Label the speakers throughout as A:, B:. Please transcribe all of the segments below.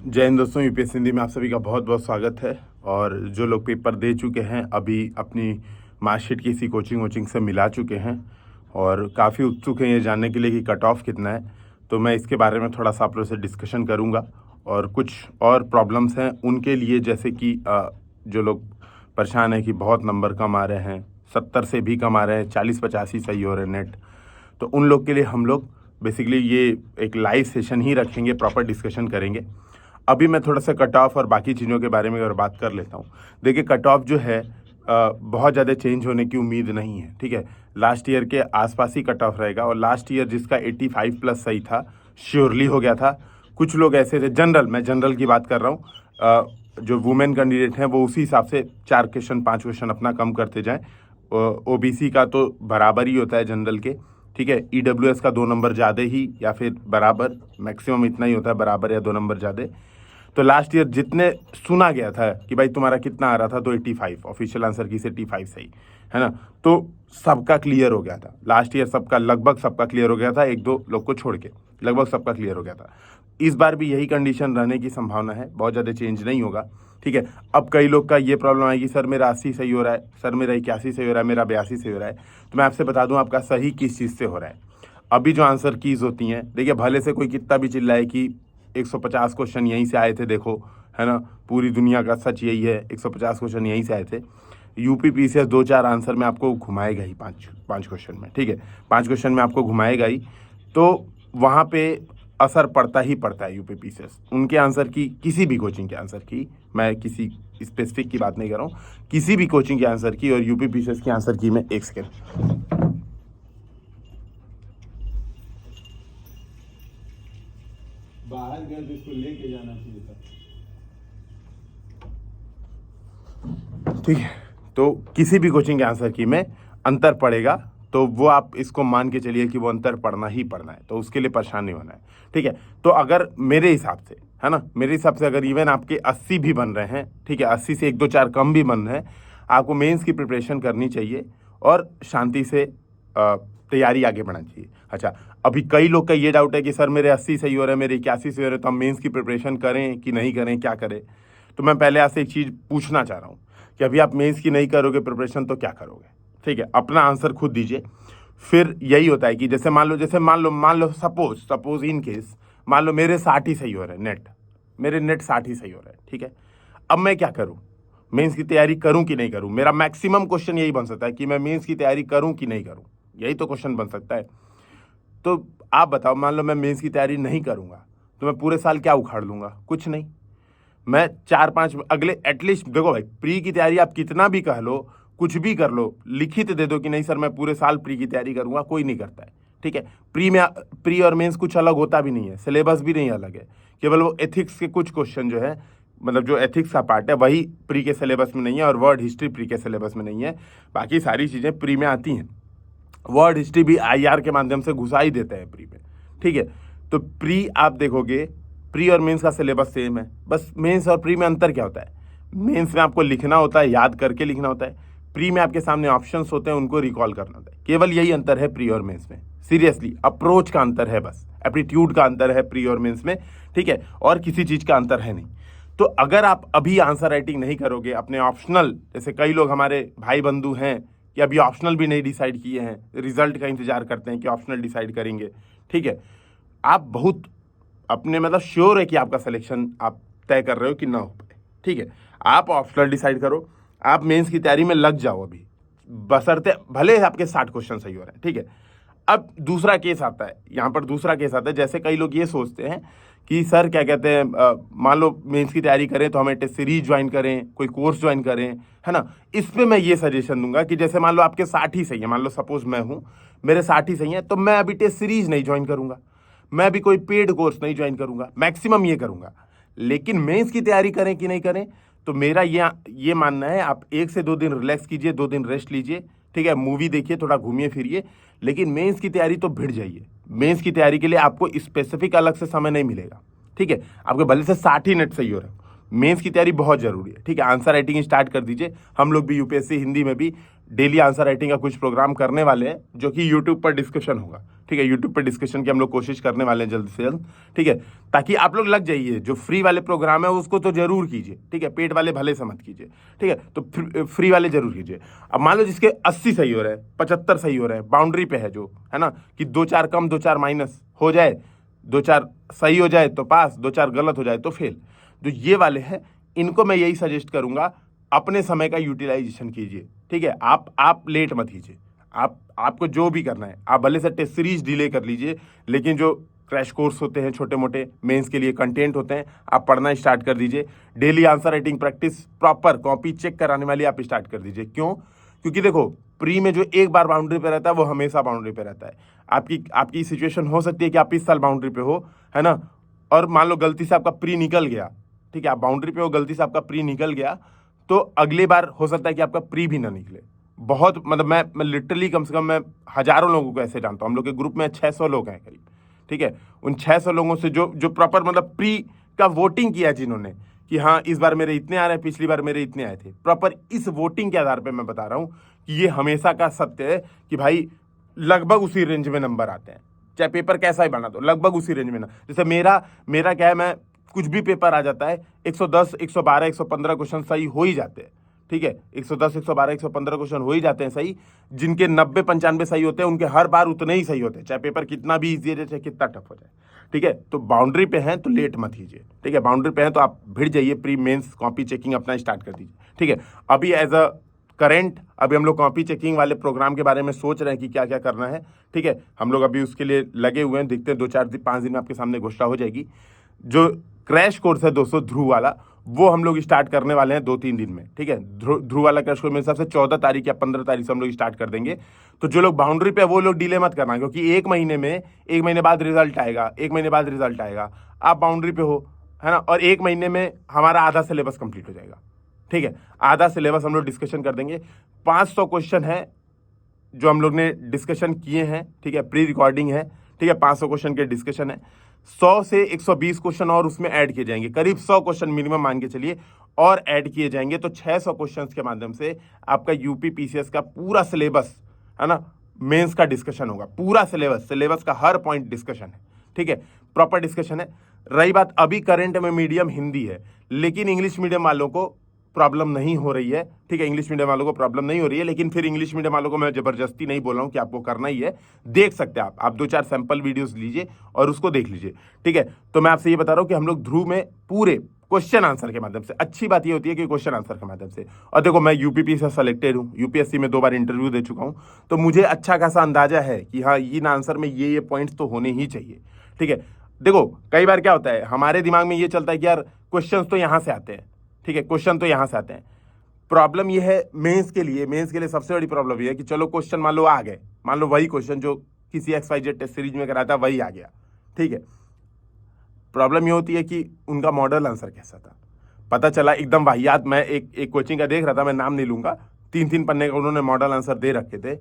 A: जय हिंद दोस्तों, यूपीएससी हिंदी में आप सभी का बहुत बहुत स्वागत है। और जो लोग पेपर दे चुके हैं अभी अपनी मार्कशीट किसी कोचिंग से मिला चुके हैं और काफ़ी उत्सुक हैं ये जानने के लिए कि कट ऑफ कितना है, तो मैं इसके बारे में थोड़ा सा आप लोगों से डिस्कशन करूंगा। और कुछ और प्रॉब्लम्स हैं उनके लिए, जैसे कि जो लोग परेशान हैं कि बहुत नंबर कम आ रहे हैं, 70 से भी कम आ रहे हैं, 40-85 ही सही हो रहे हैं नेट, तो उन लोग के लिए हम लोग बेसिकली ये एक लाइव सेशन ही रखेंगे, प्रॉपर डिस्कशन करेंगे। अभी मैं थोड़ा सा कट ऑफ और बाकी चीज़ों के बारे में अगर बात कर लेता हूँ। देखिए, कट ऑफ जो है बहुत ज़्यादा चेंज होने की उम्मीद नहीं है, ठीक है। लास्ट ईयर के आसपास ही कट ऑफ रहेगा, और लास्ट ईयर जिसका 85 प्लस सही था श्योरली हो गया था। कुछ लोग ऐसे थे, मैं जनरल की बात कर रहा हूँ, जो वुमेन कैंडिडेट हैं वो उसी हिसाब से 4 क्वेश्चन 5 क्वेश्चन अपना कम करते जाएँ। ओबीसी का तो बराबर ही होता है जनरल के, ठीक है। ईडब्ल्यूएस का 2 नंबर ज़्यादा ही या फिर बराबर, मैक्सिमम इतना ही होता है, बराबर या 2 नंबर ज़्यादा। तो लास्ट ईयर जितने सुना गया था कि भाई तुम्हारा कितना आ रहा था, तो 85 ऑफिशियल आंसर की से 85 सही है ना, तो सबका क्लियर हो गया था लास्ट ईयर, सबका लगभग सबका क्लियर हो गया था, 1-2 लोग को छोड़ के लगभग सबका क्लियर हो गया था। इस बार भी यही कंडीशन रहने की संभावना है, बहुत ज़्यादा चेंज नहीं होगा, ठीक है। अब कई लोग का ये प्रॉब्लम आएगी, सर मेरा 80 सही हो रहा है, सर मेरा 81 सही हो रहा है, मेरा 82 सही हो रहा है। तो मैं आपसे बता दूं आपका सही किस चीज़ से हो रहा है। अभी जो आंसर कीज होती हैं, देखिए भले से कोई कितना भी चिल्लाए कि 150 क्वेश्चन यहीं से आए थे, देखो है ना, पूरी दुनिया का सच यही है, 150 क्वेश्चन यहीं से आए थे। यूपी पीसीएस 2-4 आंसर में आपको घुमाएगा ही, पाँच क्वेश्चन में, ठीक है, 5 क्वेश्चन में आपको घुमाएगा ही, तो वहाँ पे असर पड़ता ही पड़ता है। यूपी पीसीएस उनके आंसर की, किसी भी कोचिंग के आंसर की, मैं किसी स्पेसिफिक की बात नहीं कर रहा हूँ, किसी भी कोचिंग के आंसर की और यूपी पीसीएस की आंसर की में एक सेकेंड, बाहर गए तो इसको लेके जाना चाहिए था, ठीक है। तो किसी भी कोचिंग के आंसर की में अंतर पड़ेगा, तो वो आप इसको मान के चलिए कि वो अंतर पढ़ना ही पढ़ना है, तो उसके लिए परेशान नहीं होना है, ठीक है। तो अगर मेरे हिसाब से, है ना, मेरे हिसाब से अगर इवन आपके 80 भी बन रहे हैं, ठीक है, 80 से 1-2-4 कम भी बन रहे हैं, आपको मेंस की प्रिपरेशन करनी चाहिए और शांति से तैयारी आगे बढ़ानी चाहिए। अच्छा, अभी कई लोग का ये डाउट है कि सर मेरे 80 सही हो रहे हैं, मेरे 81 सही हो रहे हैं, तो हम मेंस की प्रिपरेशन करें कि नहीं करें, क्या करें। तो मैं पहले आपसे एक चीज़ पूछना चाह रहा हूँ कि अभी आप मेंस की नहीं करोगे प्रिपरेशन तो क्या करोगे, ठीक है। अपना आंसर खुद दीजिए। फिर यही होता है कि जैसे मान लो सपोज इन केस मान लो मेरे 60 ही सही हो रहे हैं नेट, मेरे नेट 60 ही सही हो रहे हैं, ठीक है। अब मैं क्या करूं, मेंस की तैयारी करूं कि नहीं करूं। मेरा मैक्सिमम क्वेश्चन यही बन सकता है कि मैं मेंस की तैयारी करूं कि नहीं करूं, यही तो क्वेश्चन बन सकता है। तो आप बताओ, मान लो मैं मेंस की तैयारी नहीं करूंगा तो मैं पूरे साल क्या उखाड़ लूंगा, कुछ नहीं। मैं 4-5 अगले एटलीस्ट, देखो भाई, प्री की तैयारी आप कितना भी कह लो, कुछ भी कर लो, लिखित दे दो कि नहीं सर मैं पूरे साल प्री की तैयारी करूंगा, कोई नहीं करता है, ठीक है। प्री और मेंस कुछ अलग होता भी नहीं है, सिलेबस भी नहीं अलग है, केवल वो एथिक्स के कुछ क्वेश्चन जो है, मतलब जो एथिक्स का पार्ट है वही प्री के सिलेबस में नहीं है, और वर्ड हिस्ट्री प्री के सिलेबस में नहीं है, बाकी सारी चीज़ें प्री में आती हैं। वर्ड हिस्ट्री भी आईआर के माध्यम से घुसा ही देते हैं प्री में, ठीक है। तो प्री आप देखोगे, प्री और मेंस का सिलेबस सेम है, बस मेंस और प्री में अंतर क्या होता है, मेंस में आपको लिखना होता है, याद करके लिखना होता है, प्री में आपके सामने ऑप्शंस होते हैं, उनको रिकॉल करना होता है। केवल यही अंतर है प्री और मेंस में, सीरियसली अप्रोच का अंतर है, बस एप्टीट्यूड का अंतर है प्री और मेंस में, ठीक है, और किसी चीज़ का अंतर है नहीं। तो अगर आप अभी आंसर राइटिंग नहीं करोगे अपने ऑप्शनल, जैसे कई लोग हमारे भाई बंधु हैं कि अभी ऑप्शनल भी नहीं डिसाइड किए हैं, रिजल्ट का इंतजार करते हैं कि ऑप्शनल डिसाइड करेंगे, ठीक है, आप बहुत अपने मतलब श्योर है कि आपका सिलेक्शन आप तय कर रहे हो कि ना हो पाए, ठीक है, आप ऑप्शनल डिसाइड करो, आप मेंस की तैयारी में लग जाओ अभी, बशर्ते भले आपके 60 क्वेश्चन सही हो रहे हैं, ठीक है। अब दूसरा केस आता है, यहाँ पर दूसरा केस आता है, जैसे कई लोग ये सोचते हैं कि सर क्या कहते हैं, मान लो मेंस की तैयारी करें तो हमें टेस्ट सीरीज ज्वाइन करें, कोई कोर्स ज्वाइन करें, है ना। इस पे मैं ये सजेशन दूंगा कि जैसे मान लो आपके 60 ही सही है, मान लो सपोज मैं हूँ, मेरे 60 ही सही है, तो मैं अभी टेस्ट सीरीज नहीं ज्वाइन करूंगा, मैं अभी कोई पेड कोर्स नहीं ज्वाइन करूंगा, मैक्सिमम ये करूंगा। लेकिन मेंस की तैयारी करें कि नहीं करें, तो मेरा ये मानना है, आप 1 से 2 दिन रिलैक्स कीजिए, 2 दिन रेस्ट लीजिए, ठीक है, मूवी देखिए, थोड़ा घूमिए फिरिए, लेकिन मेंस की तैयारी तो भिड़ जाइए। मेंस की तैयारी के लिए आपको स्पेसिफिक अलग से समय नहीं मिलेगा, ठीक है। आपके भले से 60 ही नेट सही हो रहे हो, मेंस की तैयारी बहुत जरूरी है, ठीक है। आंसर राइटिंग स्टार्ट कर दीजिए, हम लोग भी यूपीएससी हिंदी में भी डेली आंसर राइटिंग का कुछ प्रोग्राम करने वाले हैं जो कि यूट्यूब पर डिस्कशन होगा, ठीक है। यूट्यूब पर डिस्कशन की हम लोग कोशिश करने वाले हैं जल्द से जल्द, ठीक है, ताकि आप लोग लग जाइए। जो फ्री वाले प्रोग्राम है उसको तो जरूर कीजिए, ठीक है, पेड वाले भले से मत कीजिए, ठीक है। तो फ्री वाले जरूर कीजिए। अब मान लो जिसके 80 सही हो रहे हैं, 75 सही हो रहे हैं, बाउंड्री पे है जो, है ना, कि 2-4 कम 2-4 माइनस हो जाए, 2-4 सही हो जाए तो पास, 2-4 गलत हो जाए तो फेल, जो ये वाले हैं इनको मैं यही सजेस्ट करूंगा, अपने समय का यूटिलाइजेशन कीजिए, ठीक है। आप लेट मत कीजिए। आपको जो भी करना है, आप भले से टेस्ट सीरीज डिले कर लीजिए, लेकिन जो क्रैश कोर्स होते हैं छोटे मोटे मेंस के लिए कंटेंट होते हैं, आप पढ़ना स्टार्ट कर दीजिए। Daily answer writing practice proper copy check कराने वाली आप स्टार्ट कर दीजिए। क्यों? क्योंकि देखो, प्री में जो एक बार बाउंड्री पे रहता है वो हमेशा बाउंड्री पे रहता है। आपकी सिचुएशन हो सकती है कि आप इस साल बाउंड्री पे हो, है ना, और मान लो गलती से आपका प्री निकल गया, ठीक है, आप बाउंड्री पे हो, गलती से आपका प्री निकल गया, तो अगली बार हो सकता है कि आपका प्री भी ना निकले। बहुत मतलब मैं लिटरली कम से कम मैं हजारों लोगों को ऐसे जानता हूँ। हम लोग के ग्रुप में 600 लोग हैं करीब, ठीक है। उन 600 लोगों से जो प्रॉपर मतलब प्री का वोटिंग किया जिन्होंने, कि हाँ इस बार मेरे इतने आ रहे हैं, पिछली बार मेरे इतने आए थे, प्रॉपर इस वोटिंग के आधार पर मैं बता रहा हूँ कि ये हमेशा का सत्य है कि भाई लगभग उसी रेंज में नंबर आते हैं, चाहे पेपर कैसा ही बना दो, लगभग उसी रेंज में ना। जैसे मेरा क्या है, मैं कुछ भी पेपर आ जाता है 110 112 115 क्वेश्चन सही हो ही जाते हैं, ठीक है। 110 112 115 क्वेश्चन हो ही जाते हैं सही। जिनके 90-95 सही होते हैं उनके हर बार उतने ही सही होते हैं, चाहे पेपर कितना भी इजी है, चाहे कितना टफ हो जाए, ठीक है। तो बाउंड्री पे हैं तो लेट मत कीजिए, ठीक है। बाउंड्री पे हैं तो आप भिड़ जाइए, प्री मेंस कॉपी चेकिंग अपना स्टार्ट कर दीजिए, ठीक है। अभी एज अ करेंट अभी हम लोग कॉपी चेकिंग वाले प्रोग्राम के बारे में सोच रहे हैं कि क्या क्या करना है, ठीक है। हम लोग अभी उसके लिए लगे हुए हैं, देखते हैं 2-4-5 दिन में आपके सामने घोषणा हो जाएगी। जो क्रैश कोर्स है दोस्तों ध्रुव वाला, वो हम लोग स्टार्ट करने वाले हैं 2-3 दिन में, ठीक है। ध्रुव वाला क्रैश कोर्स मेरे हिसाब से 14 तारीख या 15 तारीख से हम लोग स्टार्ट कर देंगे। तो जो लोग बाउंड्री पे है वो लोग डिले मत करना, क्योंकि एक महीने बाद रिजल्ट आएगा, 1 महीने बाद रिजल्ट आएगा, आप बाउंड्री पे हो, है ना, और 1 महीने में हमारा आधा सिलेबस कंप्लीट हो जाएगा, ठीक है। आधा सिलेबस हम लोग डिस्कशन कर देंगे। 500 क्वेश्चन है जो हम लोग ने डिस्कशन किए हैं, ठीक है, प्री रिकॉर्डिंग है, ठीक है। 500 क्वेश्चन के डिस्कशन है, 100 से 120 क्वेश्चन और उसमें ऐड किए जाएंगे, करीब 100 क्वेश्चन मिनिमम मान के चलिए और ऐड किए जाएंगे। तो 600 क्वेश्चन के माध्यम से आपका यूपी पीसीएस का पूरा सिलेबस, है ना, मेंस का डिस्कशन होगा। पूरा सिलेबस का हर पॉइंट डिस्कशन है, ठीक है, प्रॉपर डिस्कशन है। रही बात अभी करंट में मीडियम हिंदी है, लेकिन इंग्लिश मीडियम वालों को प्रॉब्लम नहीं हो रही है, ठीक है। इंग्लिश मीडियम वालों को प्रॉब्लम नहीं हो रही है, लेकिन फिर इंग्लिश मीडियम वालों को मैं जबरदस्ती नहीं बोल रहा हूँ कि आपको करना ही है, देख सकते हैं आप 2-4 सैंपल वीडियोस लीजिए और उसको देख लीजिए, ठीक है। तो मैं आपसे ये बता रहा हूँ कि हम लोग ध्रुव में पूरे क्वेश्चन आंसर के माध्यम से, अच्छी बात ये होती है कि क्वेश्चन आंसर के माध्यम से, और देखो मैं यूपीपी से सेलेक्टेड हूँ, यूपीएससी में 2 बार इंटरव्यू दे चुका हूँ, तो मुझे अच्छा खासा अंदाजा है कि हाँ इन आंसर में ये पॉइंट्स तो होने ही चाहिए, ठीक है। देखो कई बार क्या होता है, हमारे दिमाग में ये चलता है कि यार क्वेश्चन तो यहाँ से आते हैं, ठीक है, क्वेश्चन तो यहाँ से आते हैं। प्रॉब्लम ये है मेंस के लिए सबसे बड़ी प्रॉब्लम ये है कि चलो क्वेश्चन मान लो आ गए, मान लो वही क्वेश्चन जो किसी XYZ टेस्ट सीरीज में कराया था वही आ गया, ठीक है। प्रॉब्लम ये होती है कि उनका मॉडल आंसर कैसा था, पता चला एकदम वाहियात। मैं एक कोचिंग का देख रहा था, मैं नाम नहीं लूंगा, 3-3 पन्ने का उन्होंने मॉडल आंसर दे रखे थे।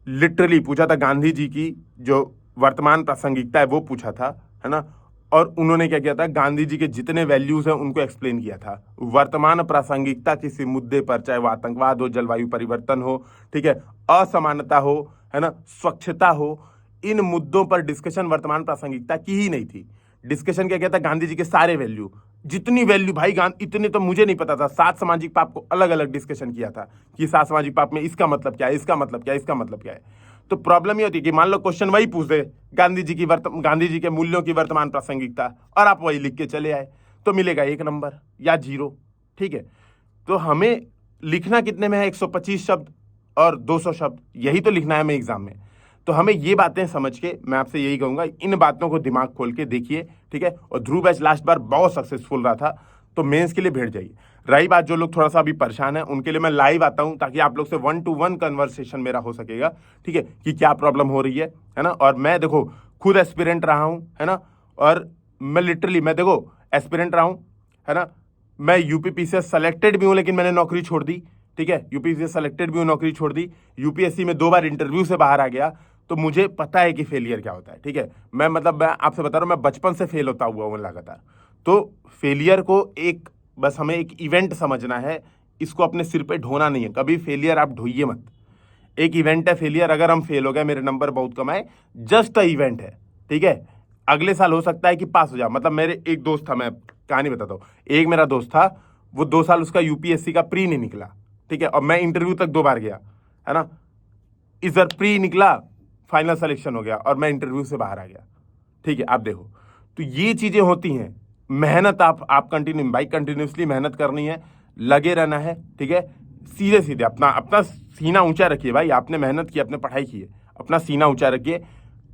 A: लिटरली पूछा था गांधी जी की जो वर्तमान प्रासंगिकता है वो पूछा था, है ना, और उन्होंने क्या किया था, गांधी जी के जितने वैल्यूज हैं उनको एक्सप्लेन किया था। वर्तमान प्रासंगिकता किसी मुद्दे पर, चाहे वो आतंकवाद हो, जलवायु परिवर्तन हो, ठीक है, असमानता हो, है ना, स्वच्छता हो, इन मुद्दों पर डिस्कशन वर्तमान प्रासंगिकता की ही नहीं थी। डिस्कशन क्या था, गांधी जी के सारे वैल्यू, जितनी वैल्यू भाई इतने तो मुझे नहीं पता था। 7 सामाजिक पाप को अलग अलग डिस्कशन किया था कि 7 सामाजिक पाप में इसका मतलब क्या है, इसका मतलब क्या है, इसका मतलब क्या है। तो प्रॉब्लम ये होती है कि मान लो क्वेश्चन वही पूछ दे, गांधी जी के मूल्यों की वर्तमान प्रासंगिकता, और आप वही लिख के चले आए, तो मिलेगा 1 नंबर या 0, ठीक है। तो हमें लिखना कितने में है, 125 शब्द और 200 शब्द, यही तो लिखना है हमें एग्जाम में। तो हमें ये बातें समझ के, मैं आपसे यही कहूंगा, इन बातों को दिमाग खोल के देखिए, ठीक है। और ध्रुव बैच लास्ट बार बहुत सक्सेसफुल रहा था, तो मेंस के लिए भेड़ जाइए। रही बात जो लोग थोड़ा सा अभी परेशान है, उनके लिए मैं लाइव आता हूं ताकि आप लोग से 1-to-1 कन्वर्सेशन मेरा हो सकेगा, ठीक है, कि क्या प्रॉब्लम हो रही है ना। और मैं देखो खुद एस्पिरेंट रहा हूं, है ना, और मैं लिटरली मैं देखो एस्पिरेंट रहा हूं, है ना, मैं यूपीपी से सेलेक्टेड भी हूं, लेकिन मैंने नौकरी छोड़ दी, ठीक है। यूपी से सेलेक्टेड भी हूं, नौकरी छोड़ दी, यूपीएससी में 2 बार इंटरव्यू से बाहर आ गया, तो मुझे पता है कि फेलियर क्या होता है, ठीक है। मैं आपसे बता रहा हूँ, मैं बचपन से फेल होता हुआ हूँ लगातार। तो फेलियर को बस हमें एक इवेंट समझना है, इसको अपने सिर पे ढोना नहीं है, कभी फेलियर आप ढोइए मत। एक इवेंट है फेलियर, अगर हम फेल हो गए, मेरे नंबर बहुत कम आए, जस्ट अ इवेंट है, ठीक है। अगले साल हो सकता है कि पास हो जाए। मतलब मेरे एक दोस्त था, मैं कहानी बताता हूँ, एक मेरा दोस्त था, वो 2 साल उसका यूपीएससी का प्री नहीं निकला, ठीक है, और मैं इंटरव्यू तक 2 बार गया, है ना। इस बार प्री निकला, फाइनल सिलेक्शन हो गया और मैं इंटरव्यू से बाहर आ गया, ठीक है। आप देखो, तो ये चीजें होती हैं। मेहनत आप कंटिन्यू भाई, कंटिन्यूसली मेहनत करनी है, लगे रहना है, ठीक है। सीधे सीधे अपना अपना सीना ऊंचा रखिए भाई, आपने मेहनत की, आपने पढ़ाई की है, अपना सीना ऊंचा रखिए,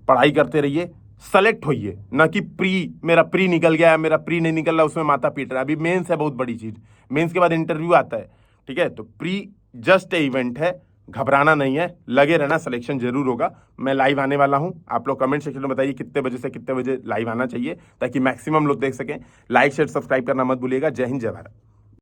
A: पढ़ाई करते रहिए, सेलेक्ट होइए, ना कि मेरा प्री निकल गया, मेरा प्री नहीं निकल रहा, उसमें माथा पीट रहा है। अभी मेंस है बहुत बड़ी चीज, मेंस के बाद इंटरव्यू आता है, ठीक है। तो प्री जस्ट ए इवेंट है, घबराना नहीं है, लगे रहना, सिलेक्शन जरूर होगा। मैं लाइव आने वाला हूं, आप लोग कमेंट सेक्शन में बताइए कितने बजे से कितने बजे लाइव आना चाहिए, ताकि मैक्सिमम लोग देख सकें। लाइक शेयर सब्सक्राइब करना मत भूलिएगा। जय हिंद, जय भारत।